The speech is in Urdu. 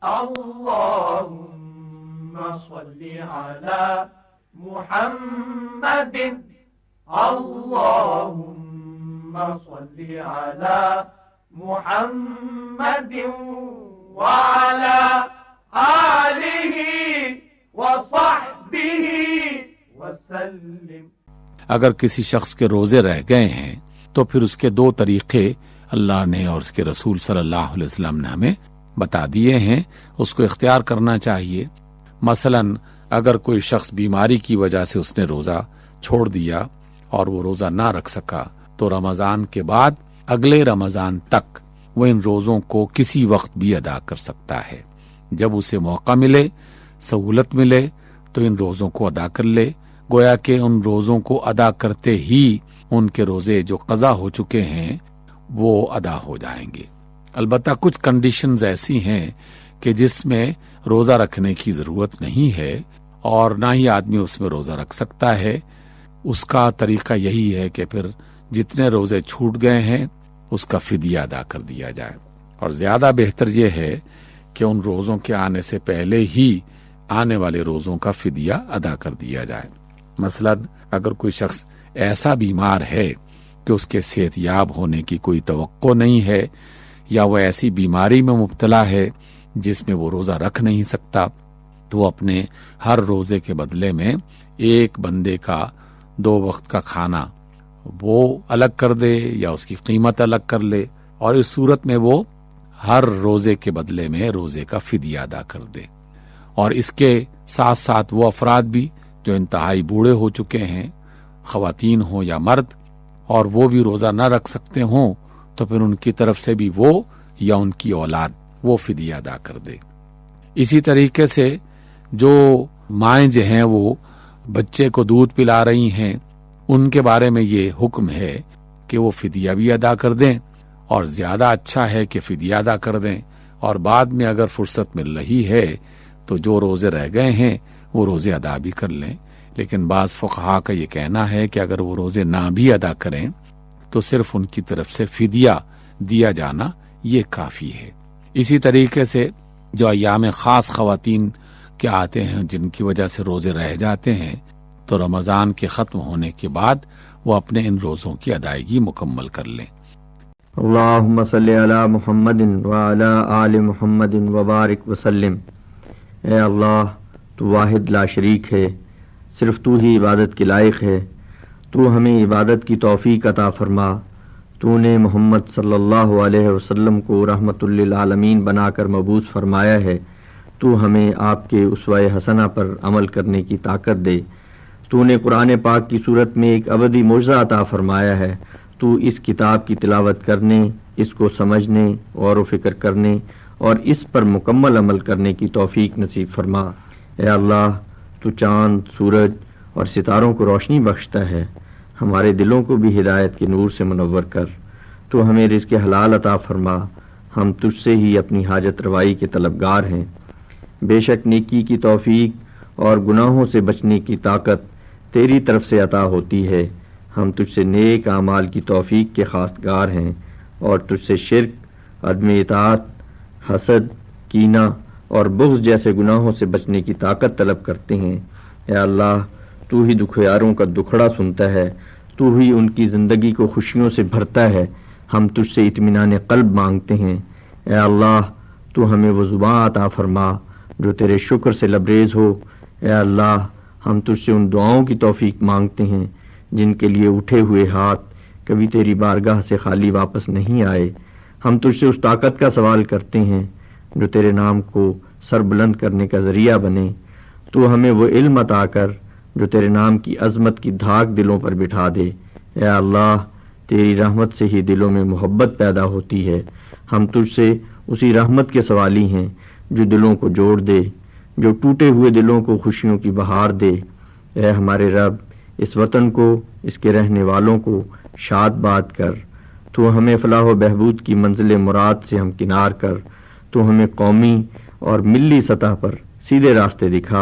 اللهم صل على محمد اللهم صل على محمد وعلى آله وصحبه وسلم۔ اگر کسی شخص کے روزے رہ گئے ہیں تو پھر اس کے دو طریقے اللہ نے اور اس کے رسول صلی اللہ علیہ وسلم نے ہمیں بتا دیے ہیں، اس کو اختیار کرنا چاہیے۔ مثلا اگر کوئی شخص بیماری کی وجہ سے اس نے روزہ چھوڑ دیا اور وہ روزہ نہ رکھ سکا تو رمضان کے بعد اگلے رمضان تک وہ ان روزوں کو کسی وقت بھی ادا کر سکتا ہے۔ جب اسے موقع ملے، سہولت ملے تو ان روزوں کو ادا کر لے، گویا کہ ان روزوں کو ادا کرتے ہی ان کے روزے جو قضا ہو چکے ہیں وہ ادا ہو جائیں گے۔ البتہ کچھ کنڈیشنز ایسی ہیں کہ جس میں روزہ رکھنے کی ضرورت نہیں ہے اور نہ ہی آدمی اس میں روزہ رکھ سکتا ہے۔ اس کا طریقہ یہی ہے کہ پھر جتنے روزے چھوٹ گئے ہیں اس کا فدیہ ادا کر دیا جائے، اور زیادہ بہتر یہ ہے کہ ان روزوں کے آنے سے پہلے ہی آنے والے روزوں کا فدیہ ادا کر دیا جائے۔ مثلا اگر کوئی شخص ایسا بیمار ہے کہ اس کے صحت یاب ہونے کی کوئی توقع نہیں ہے، یا وہ ایسی بیماری میں مبتلا ہے جس میں وہ روزہ رکھ نہیں سکتا، تو وہ اپنے ہر روزے کے بدلے میں ایک بندے کا 2 وقت کا کھانا وہ الگ کر دے یا اس کی قیمت الگ کر لے، اور اس صورت میں وہ ہر روزے کے بدلے میں روزے کا فدیہ ادا کر دے۔ اور اس کے ساتھ ساتھ وہ افراد بھی جو انتہائی بوڑھے ہو چکے ہیں، خواتین ہوں یا مرد، اور وہ بھی روزہ نہ رکھ سکتے ہوں تو پھر ان کی طرف سے بھی وہ یا ان کی اولاد وہ فدیہ ادا کر دے۔ اسی طریقے سے جو مائیں جو ہیں وہ بچے کو دودھ پلا رہی ہیں، ان کے بارے میں یہ حکم ہے کہ وہ فدیہ بھی ادا کر دیں، اور زیادہ اچھا ہے کہ فدیہ ادا کر دیں، اور بعد میں اگر فرصت مل رہی ہے تو جو روزے رہ گئے ہیں وہ روزے ادا بھی کر لیں۔ لیکن بعض فقہا کا یہ کہنا ہے کہ اگر وہ روزے نہ بھی ادا کریں تو صرف ان کی طرف سے فدیہ دیا جانا یہ کافی ہے۔ اسی طریقے سے جو ایام خاص خواتین کے آتے ہیں جن کی وجہ سے روزے رہ جاتے ہیں، تو رمضان کے ختم ہونے کے بعد وہ اپنے ان روزوں کی ادائیگی مکمل کر لیں۔ اللہم صلی علی محمد وعلی آل محمد وبارک وسلم۔ اے اللہ، تو واحد لا شریک ہے، صرف تو ہی عبادت کے لائق ہے۔ تو ہمیں عبادت کی توفیق عطا فرما۔ تو نے محمد صلی اللہ علیہ وسلم کو رحمت للعالمین بنا کر مبعوث فرمایا ہے۔ تو ہمیں آپ کے اسوہ حسنہ پر عمل کرنے کی طاقت دے۔ تو نے قرآن پاک کی صورت میں ایک ابدی معجزہ عطا فرمایا ہے۔ تو اس کتاب کی تلاوت کرنے، اس کو سمجھنے، غور و فکر کرنے اور اس پر مکمل عمل کرنے کی توفیق نصیب فرما۔ اے اللہ، تو چاند، سورج اور ستاروں کو روشنی بخشتا ہے، ہمارے دلوں کو بھی ہدایت کے نور سے منور کر۔ تو ہمیں رزق حلال عطا فرما، ہم تجھ سے ہی اپنی حاجت روائی کے طلبگار ہیں۔ بے شک نیکی کی توفیق اور گناہوں سے بچنے کی طاقت تیری طرف سے عطا ہوتی ہے۔ ہم تجھ سے نیک اعمال کی توفیق کے خواستگار ہیں اور تجھ سے شرک، عدم اطاعت، حسد، کینہ اور بغض جیسے گناہوں سے بچنے کی طاقت طلب کرتے ہیں۔ اے اللہ، تو ہی دکھیاروں کا دکھڑا سنتا ہے، تو ہی ان کی زندگی کو خوشیوں سے بھرتا ہے۔ ہم تجھ سے اطمینان قلب مانگتے ہیں۔ اے اللہ، تو ہمیں وہ زبان عطا فرما جو تیرے شکر سے لبریز ہو۔ اے اللہ، ہم تجھ سے ان دعاؤں کی توفیق مانگتے ہیں جن کے لیے اٹھے ہوئے ہاتھ کبھی تیری بارگاہ سے خالی واپس نہیں آئے۔ ہم تجھ سے اس طاقت کا سوال کرتے ہیں جو تیرے نام کو سر بلند کرنے کا ذریعہ بنے۔ تو ہمیں وہ علم عطا کر جو تیرے نام کی عظمت کی دھاک دلوں پر بٹھا دے۔ اے اللہ، تیری رحمت سے ہی دلوں میں محبت پیدا ہوتی ہے۔ ہم تجھ سے اسی رحمت کے سوالی ہیں جو دلوں کو جوڑ دے، جو ٹوٹے ہوئے دلوں کو خوشیوں کی بہار دے۔ اے ہمارے رب، اس وطن کو، اس کے رہنے والوں کو شاد باد کر۔ تو ہمیں فلاح و بہبود کی منزل مراد سے ہمکنار کر۔ تو ہمیں قومی اور ملی سطح پر سیدھے راستے دکھا۔